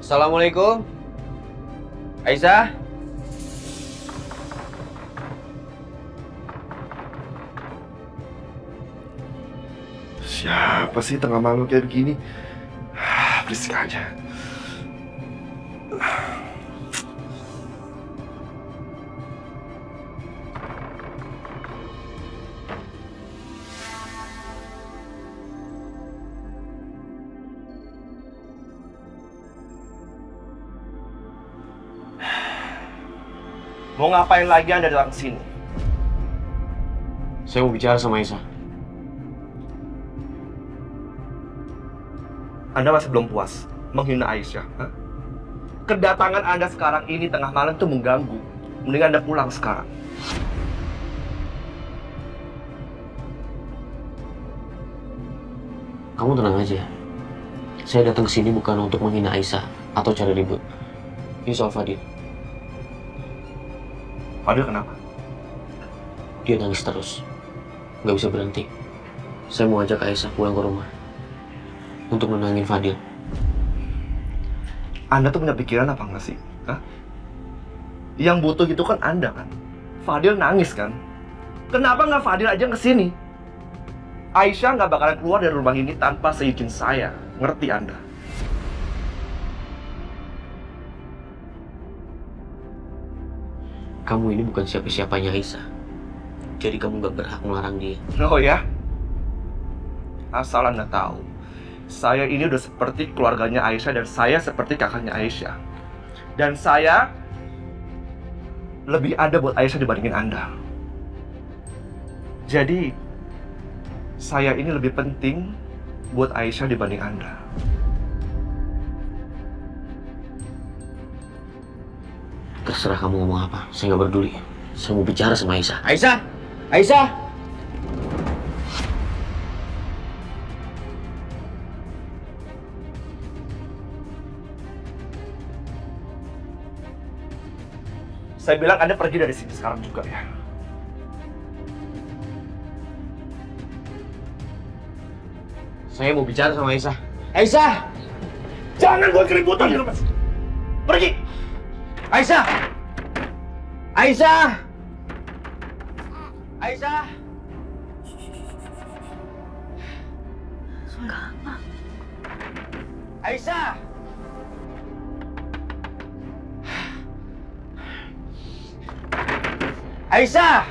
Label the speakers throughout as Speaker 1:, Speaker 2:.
Speaker 1: Assalamualaikum. Aisyah.
Speaker 2: Siapa sih tengah malam kayak begini? Berisik aja.
Speaker 3: Mau ngapain lagi Anda datang ke sini?
Speaker 1: Saya mau bicara sama Aisyah.
Speaker 3: Anda masih belum puas menghina Aisyah? Hah? Kedatangan Anda sekarang ini tengah malam itu mengganggu. Mending Anda pulang sekarang.
Speaker 1: Kamu tenang aja. Saya datang ke sini bukan untuk menghina Aisyah atau cari ribut. Ini soal Fadil.
Speaker 3: Fadil kenapa?
Speaker 1: Dia nangis terus. Nggak bisa berhenti. Saya mau ajak Aisyah pulang ke rumah. Untuk menenangin Fadil.
Speaker 3: Anda tuh punya pikiran apa nggak sih? Hah? Yang butuh gitu kan Anda kan? Fadil nangis kan? Kenapa nggak Fadil aja kesini? Aisyah nggak bakalan keluar dari rumah ini tanpa seizin saya. Ngerti Anda?
Speaker 1: Kamu ini bukan siapa-siapanya Aisyah. Jadi kamu nggak berhak melarang dia.
Speaker 3: Oh ya? Asal Anda tahu, saya ini udah seperti keluarganya Aisyah dan saya seperti kakaknya Aisyah. Dan saya lebih ada buat Aisyah dibandingin Anda. Jadi, saya ini lebih penting buat Aisyah dibanding Anda.
Speaker 1: Terserah kamu ngomong apa, saya nggak peduli. Saya mau bicara sama Aisyah. Aisyah! Aisyah!
Speaker 3: Saya bilang Anda pergi dari sini sekarang juga ya.
Speaker 1: Saya mau bicara sama Aisyah. Aisyah!
Speaker 3: Jangan buat keributan di rumah. Pergi!
Speaker 1: Aisyah! Aisyah! Aisyah!
Speaker 4: Enggak apa.
Speaker 1: Aisyah! Aisyah!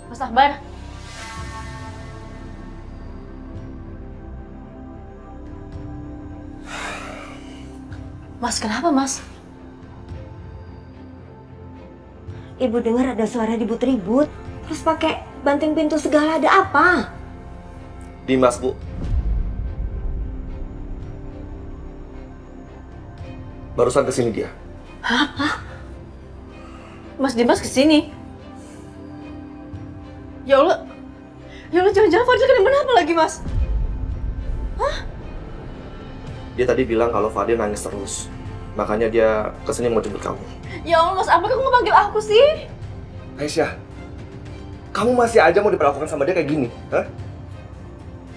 Speaker 4: Mas Akbar. Mas, kenapa, Mas?
Speaker 5: Ibu dengar ada suara ribut-ribut, terus pakai banting pintu segala, ada apa?
Speaker 3: Dimas, Bu. Barusan kesini dia.
Speaker 4: Apa? Mas Dimas kesini? Ya Allah, jangan-jangan Fadil kenapa lagi, Mas? Hah?
Speaker 3: Dia tadi bilang kalau Fadil nangis terus. Makanya dia kesini mau jemput kamu.
Speaker 4: Ya Allah, Mas, apa kamu ngepanggil aku sih?
Speaker 3: Aisyah, kamu masih aja mau diperlakukan sama dia kayak gini? Hah?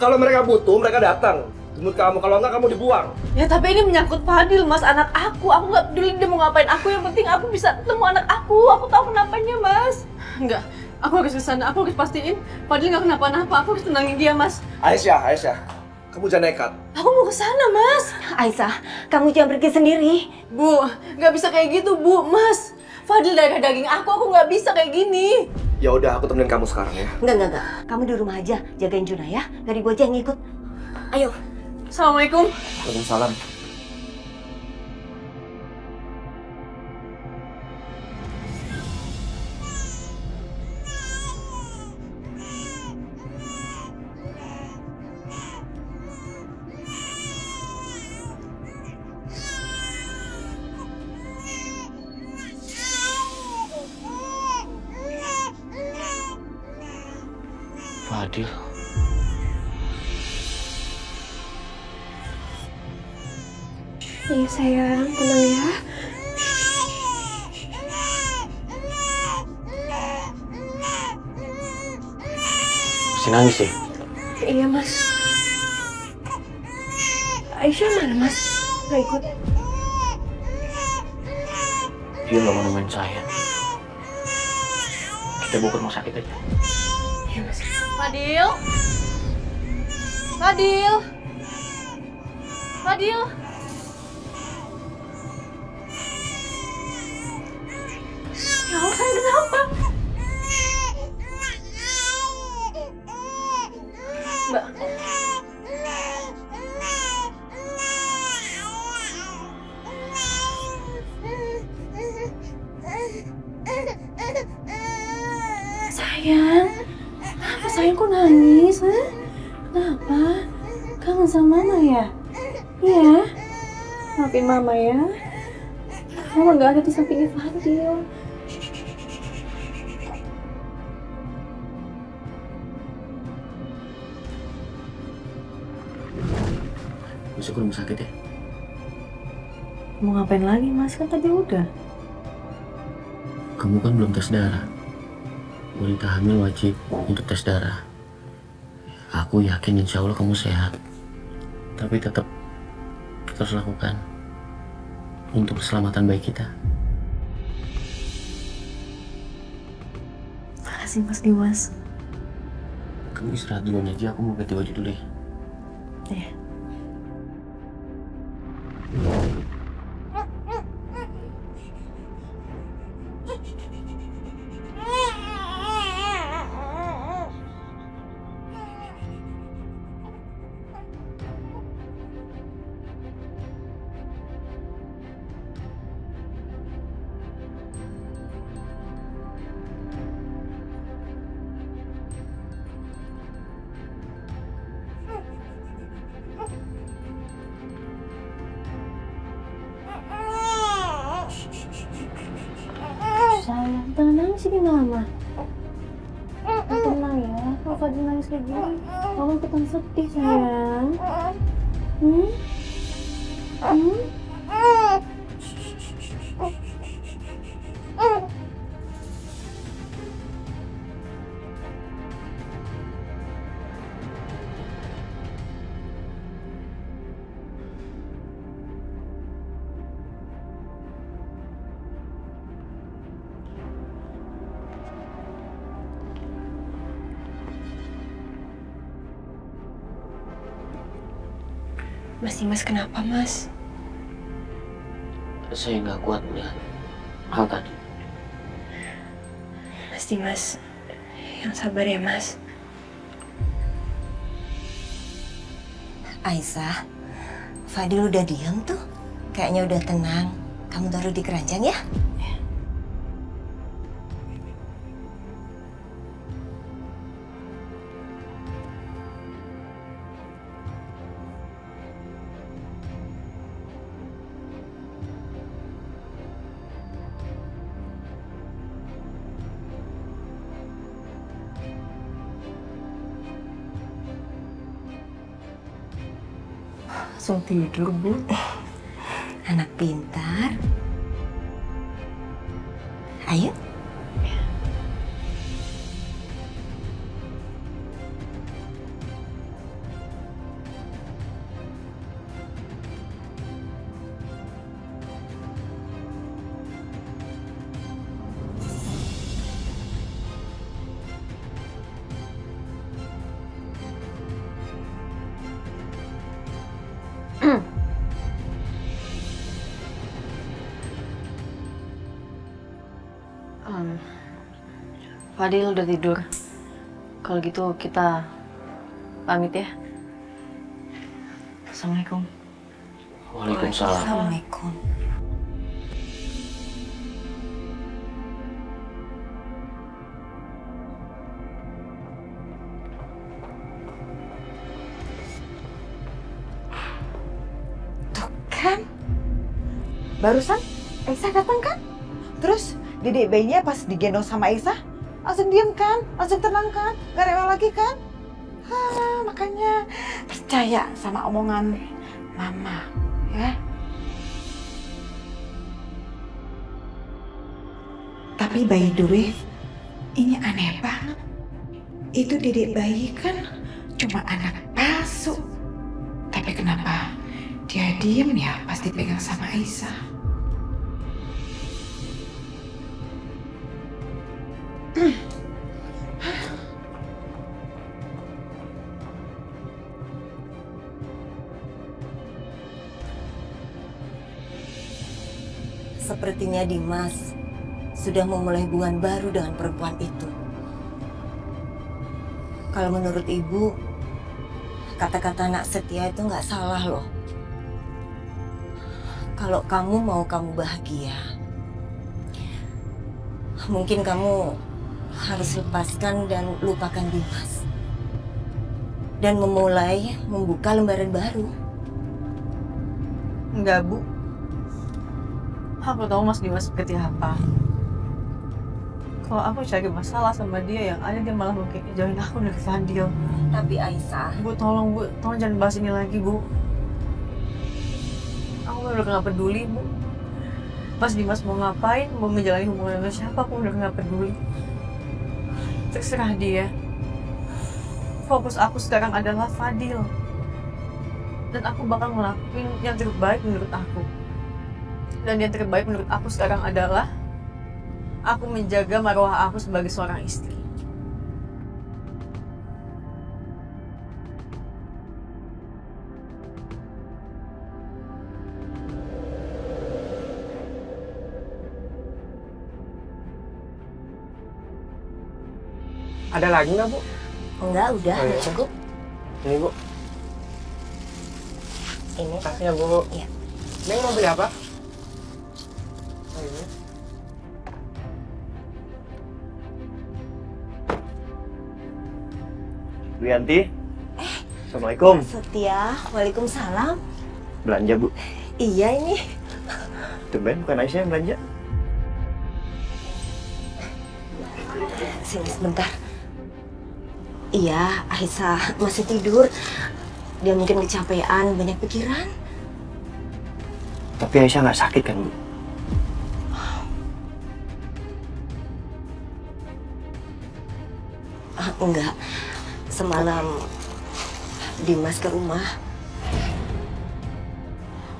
Speaker 3: Kalau mereka butuh, mereka datang. Jemput kamu, kalau enggak kamu dibuang.
Speaker 4: Ya tapi ini menyangkut Fadil, Mas, anak aku. Aku nggak peduli dia mau ngapain aku. Yang penting aku bisa ketemu anak aku. Aku tahu kenapanya, Mas. Enggak, aku harus ke sana. Aku harus pastiin Fadil nggak kenapa-napa. Aku harus tenangin dia, Mas.
Speaker 3: Aisyah, kamu jangan nekat.
Speaker 4: Aku mau ke sana, Mas.
Speaker 5: Aisyah, kamu jangan pergi sendiri.
Speaker 4: Bu, nggak bisa kayak gitu, Bu, Mas. Fadil darah daging aku nggak bisa kayak gini.
Speaker 3: Ya udah, aku temenin kamu sekarang ya.
Speaker 5: Enggak. Kamu di rumah aja, jagain Juna ya. Dari ibu aja yang ikut. Ayo.
Speaker 4: Assalamualaikum.
Speaker 3: Waalaikumsalam.
Speaker 1: Fadil.
Speaker 5: Iya sayang, tenang ya.
Speaker 1: Masih nangis ya?
Speaker 5: Iya, Mas. Aisyah mana, Mas? Gak ikut?
Speaker 1: Dia nggak mau nemenin saya. Kita bawa ke rumah sakit aja.
Speaker 5: Iya, Mas.
Speaker 4: Fadil? Fadil? Fadil? Ya Allah, sayang, kenapa? Mbak. Sayang, kenapa sayang kok nangis? Hah? Kenapa? Kangen sama mama ya? Iya? Maafin mama ya. Mama gak ada di sampingnya Fadil.
Speaker 1: Besok ke rumah sakit ya?
Speaker 4: Mau ngapain lagi, Mas? Kan tadi udah.
Speaker 1: Kamu kan belum tes darah. Wanita hamil wajib untuk tes darah. Aku yakin insya Allah kamu sehat. Tapi tetap kita harus lakukan untuk keselamatan bayi kita.
Speaker 4: Makasih, Mas Dimas.
Speaker 1: Kamu istirahat duluan aja, aku mau ganti baju dulu ya.
Speaker 4: Iya. Sayang, tenang sini mama. Tenang ya, kalau Fadil nangis kayak gini, mama ikutan sedih sayang.
Speaker 5: Mas Dimas kenapa, Mas?
Speaker 1: Saya nggak kuat melihat hal tadi.
Speaker 5: Mas Dimas, yang sabar ya, Mas. Aisyah, Fadil udah diam tuh. Kayaknya udah tenang. Kamu taruh di keranjang ya?
Speaker 4: Langsung tidur, Bu.
Speaker 5: Anak pintar. Ayo.
Speaker 4: Fadil udah tidur. Kalau gitu kita pamit ya. Assalamualaikum.
Speaker 1: Waalaikumsalam.
Speaker 5: Assalamualaikum.
Speaker 6: Tuh kan, barusan Aisyah datang kan? Terus dedek bayinya pas digendong sama Aisyah langsung diem kan? Langsung tenang kan? Gak rewel lagi kan? Makanya percaya sama omongan mama ya. Tapi by the way, ini aneh banget. itu Dedek bayi kan cuma anak palsu. Tapi kenapa dia diem ya pas dipegang sama Aisyah?
Speaker 5: Sepertinya Dimas sudah memulai hubungan baru dengan perempuan itu. Kalau menurut ibu, kata-kata Nak Setia itu nggak salah loh. Kalau kamu mau kamu bahagia, mungkin kamu harus lepaskan dan lupakan Dimas. Dan memulai membuka lembaran baru.
Speaker 4: Enggak, Bu. Aku tahu Mas Dimas seperti apa. Kalau aku cari masalah sama dia, yang ada dia malah mungkin jauhin aku dari Fadil.
Speaker 5: Tapi Aisyah...
Speaker 4: Bu, tolong jangan bahas ini lagi, Bu. Aku udah nggak peduli, Bu. Mas Dimas mau ngapain, mau menjalani hubungan dengan siapa, aku udah nggak peduli. Terserah dia. Fokus aku sekarang adalah Fadil. Dan aku bakal ngelakuin yang terbaik menurut aku. Dan yang terbaik menurut aku sekarang adalah aku menjaga marwah aku sebagai seorang istri.
Speaker 1: Ada lagi nggak, Bu?
Speaker 5: Enggak, udah,
Speaker 1: Oh, iya.
Speaker 5: cukup.
Speaker 1: Ini, Bu.
Speaker 5: Ini.
Speaker 1: Makasih ya, Bu.
Speaker 5: Iya.
Speaker 1: Neng mau beli apa? Oh, ini.
Speaker 3: Bu Yanti. Assalamualaikum.
Speaker 5: Setia, waalaikumsalam.
Speaker 3: Belanja, Bu.
Speaker 5: Iya ini.
Speaker 3: Tumben bukan Aisyah yang belanja.
Speaker 5: Sini sebentar. Iya, Aisyah masih tidur. Dia mungkin kecapean, banyak pikiran.
Speaker 3: Tapi Aisyah nggak sakit kan, Bu?
Speaker 5: Enggak. Semalam Dimas ke rumah.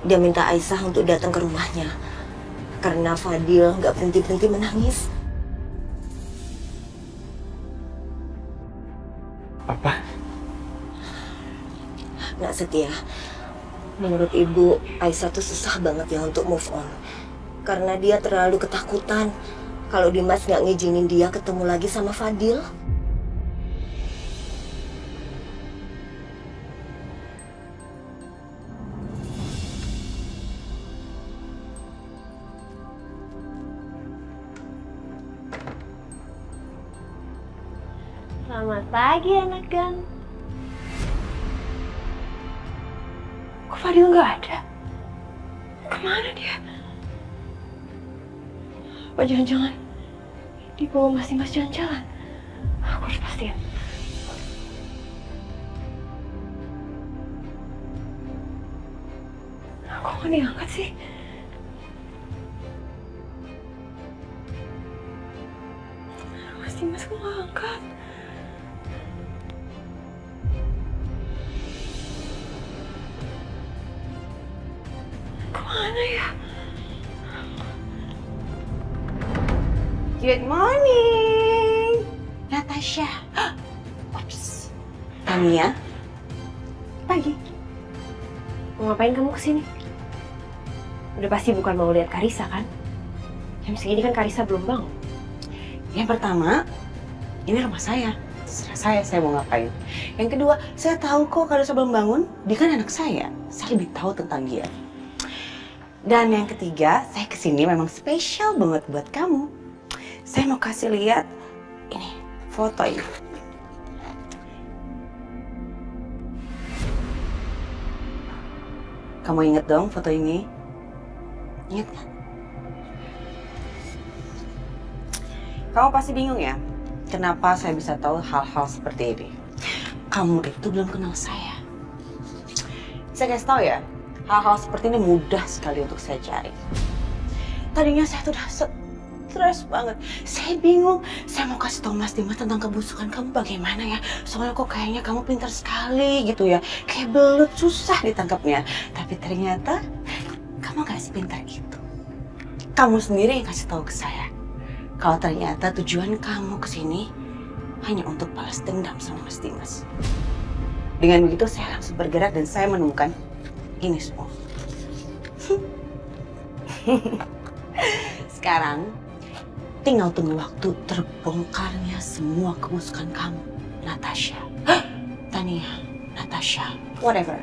Speaker 5: Dia minta Aisyah untuk datang ke rumahnya. Karena Fadil nggak berhenti-berhenti menangis.
Speaker 1: Apa?
Speaker 5: Nak Setia, menurut ibu, Aisyah tuh susah banget ya untuk move on. Karena dia terlalu ketakutan kalau Dimas nggak ngizinin dia ketemu lagi sama Fadil. Selamat pagi, anak gang.
Speaker 6: Kok Fadil nggak ada? Kemana dia? Apa jangan-jangan dibawa Mas Dimas jalan-jalan? Aku harus pastiin. Kok nggak diangkat sih? Mas Dimas kok nggak angkat? Kemana ya?
Speaker 4: Good morning,
Speaker 6: Natasha. Ups. Tania. Pagi.
Speaker 5: Mau ngapain kamu kesini? Udah pasti bukan mau lihat Karissa kan? Jam segini kan Karissa belum bangun.
Speaker 6: Yang pertama, ini rumah saya. Terserah saya mau ngapain. Yang kedua, saya tahu kok kalau sebelum bangun, dia kan anak saya. Saya lebih tahu tentang dia. Dan yang ketiga, saya kesini memang spesial banget buat kamu. Saya mau kasih lihat ini foto ini. Kamu inget dong foto ini? Ingat kan? Kamu pasti bingung ya, kenapa saya bisa tahu hal-hal seperti ini. Kamu itu belum kenal saya. Saya kasih tahu ya, hal-hal seperti ini mudah sekali untuk saya cari. Tadinya saya tuh udah stres banget. Saya bingung. Saya mau kasih tahu Mas Dimas tentang kebusukan kamu bagaimana ya. Soalnya kok kayaknya kamu pintar sekali gitu ya. Kayak belut, susah ditangkapnya. Tapi ternyata kamu gak sepintar itu. Kamu sendiri yang kasih tahu ke saya. Kalau ternyata tujuan kamu kesini hanya untuk balas dendam sama Mas Dimas. Dengan begitu saya langsung bergerak dan saya menemukan ini semua. Sekarang tinggal tunggu waktu terbongkarnya semua kebusukan kamu, Natasha, Tania, Natasha, whatever.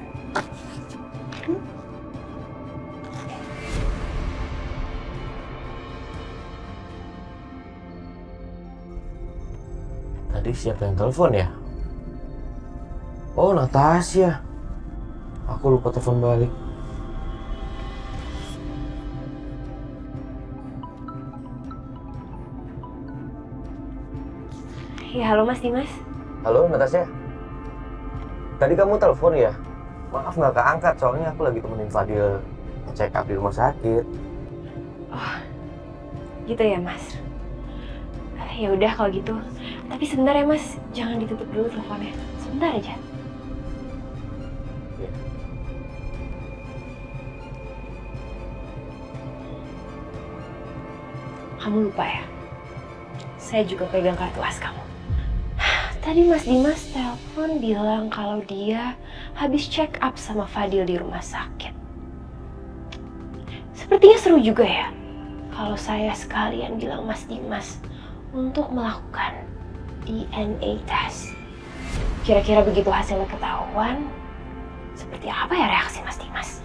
Speaker 1: Tadi siapa yang telepon ya? Oh, Natasha. Aku lupa telepon balik.
Speaker 7: Ya, halo Mas Dimas.
Speaker 1: Halo, Natasha. Tadi kamu telepon ya? Maaf nggak keangkat, soalnya aku lagi temenin Fadil check up di rumah sakit.
Speaker 7: Oh, gitu ya Mas. Ya udah kalau gitu. Tapi sebentar ya Mas, jangan ditutup dulu teleponnya. Sebentar aja.
Speaker 1: Ya.
Speaker 7: Kamu lupa ya? Saya juga pegang kartu as kamu. Tadi Mas Dimas telepon bilang kalau dia habis check up sama Fadil di rumah sakit. Sepertinya seru juga ya kalau saya sekalian bilang Mas Dimas untuk melakukan DNA test. Kira-kira begitu hasilnya ketahuan, seperti apa ya reaksi Mas Dimas?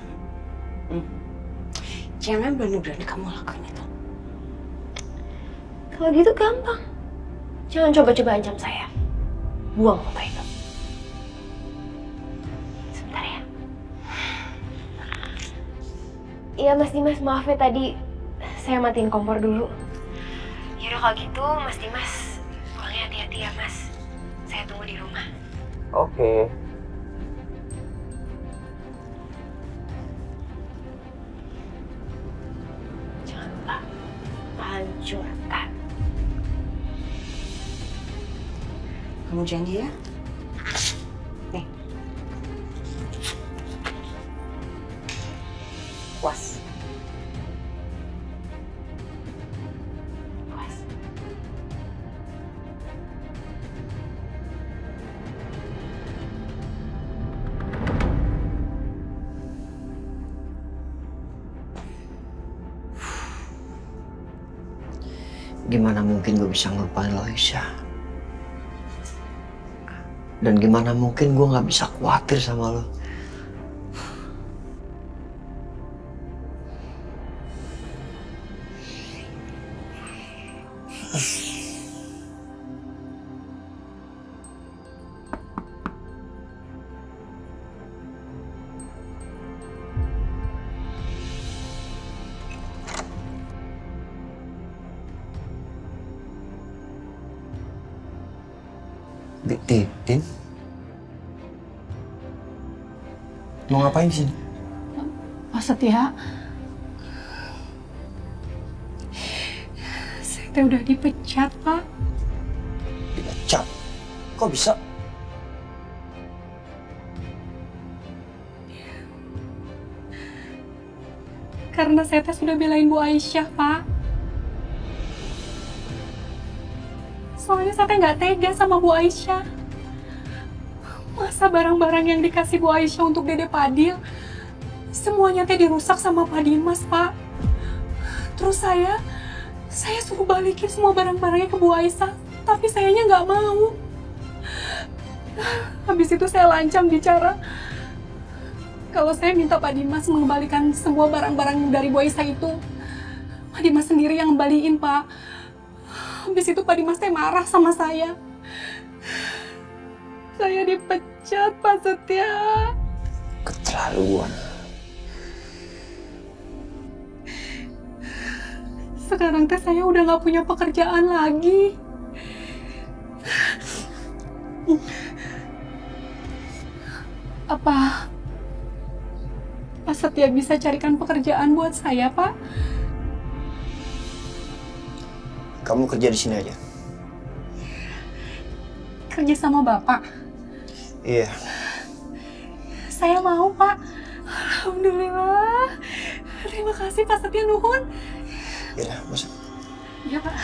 Speaker 6: Jangan berani-berani kamu lakuin itu.
Speaker 7: Kalau gitu gampang. Jangan coba-coba ancam saya. Buang foto itu. Sebentar ya. Iya Mas Dimas, maaf ya tadi saya matiin kompor dulu. Yaudah kalau gitu Mas Dimas, pulangnya hati-hati ya Mas. Saya tunggu di rumah.
Speaker 1: Oke.
Speaker 7: Jangan lupa hancurkan.
Speaker 6: Kamu janji ya? Nih. Puas.
Speaker 7: Puas.
Speaker 8: Gimana mungkin gue bisa ngelupain lo, Aisyah? Dan gimana mungkin gue gak bisa khawatir sama lo? Din? Mau ngapain di sini?
Speaker 4: Pak Setia, saya udah dipecat, Pak.
Speaker 8: Dipecat? Kok bisa?
Speaker 4: Karena saya sudah belain Bu Aisyah, Pak. Soalnya saya nggak tega sama Bu Aisyah. Masa barang-barang yang dikasih Bu Aisyah untuk Dede Fadil, semuanya dirusak sama Pak Dimas, Pak. Terus saya suruh balikin semua barang-barangnya ke Bu Aisyah, tapi sayanya nggak mau. Habis itu saya lancang bicara kalau saya minta Pak Dimas mengembalikan semua barang-barang dari Bu Aisyah itu. Pak Dimas sendiri yang ngembaliin, Pak. Habis itu Pak Dimas marah sama saya. Saya dipecat, Pak Setia.
Speaker 8: Keterlaluan.
Speaker 4: Sekarang saya udah nggak punya pekerjaan lagi. Apa Pak Setia bisa carikan pekerjaan buat saya, Pak?
Speaker 8: kamu kerja di sini aja.
Speaker 9: Kerja sama Bapak?
Speaker 8: Iya.
Speaker 9: Saya mau, Pak. Alhamdulillah. Terima kasih, Pak Setia nuhun.
Speaker 8: Yaudah, masuk.
Speaker 9: Iya, Pak.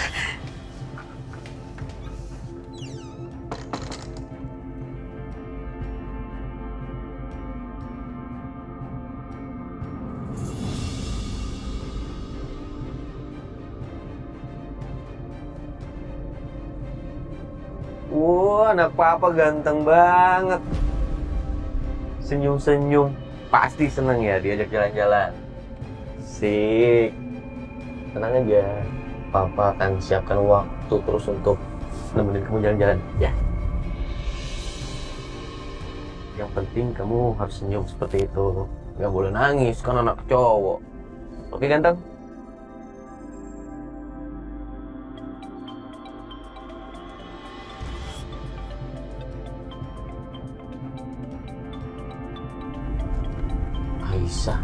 Speaker 10: Wah, anak papa ganteng banget. Senyum-senyum. Pasti seneng ya diajak jalan-jalan. Sik. Tenang aja. Papa akan siapkan waktu terus untuk nemenin kamu jalan-jalan, ya. Yang penting kamu harus senyum seperti itu. Nggak boleh nangis, kan anak cowok. Oke, ganteng?
Speaker 1: Aisyah,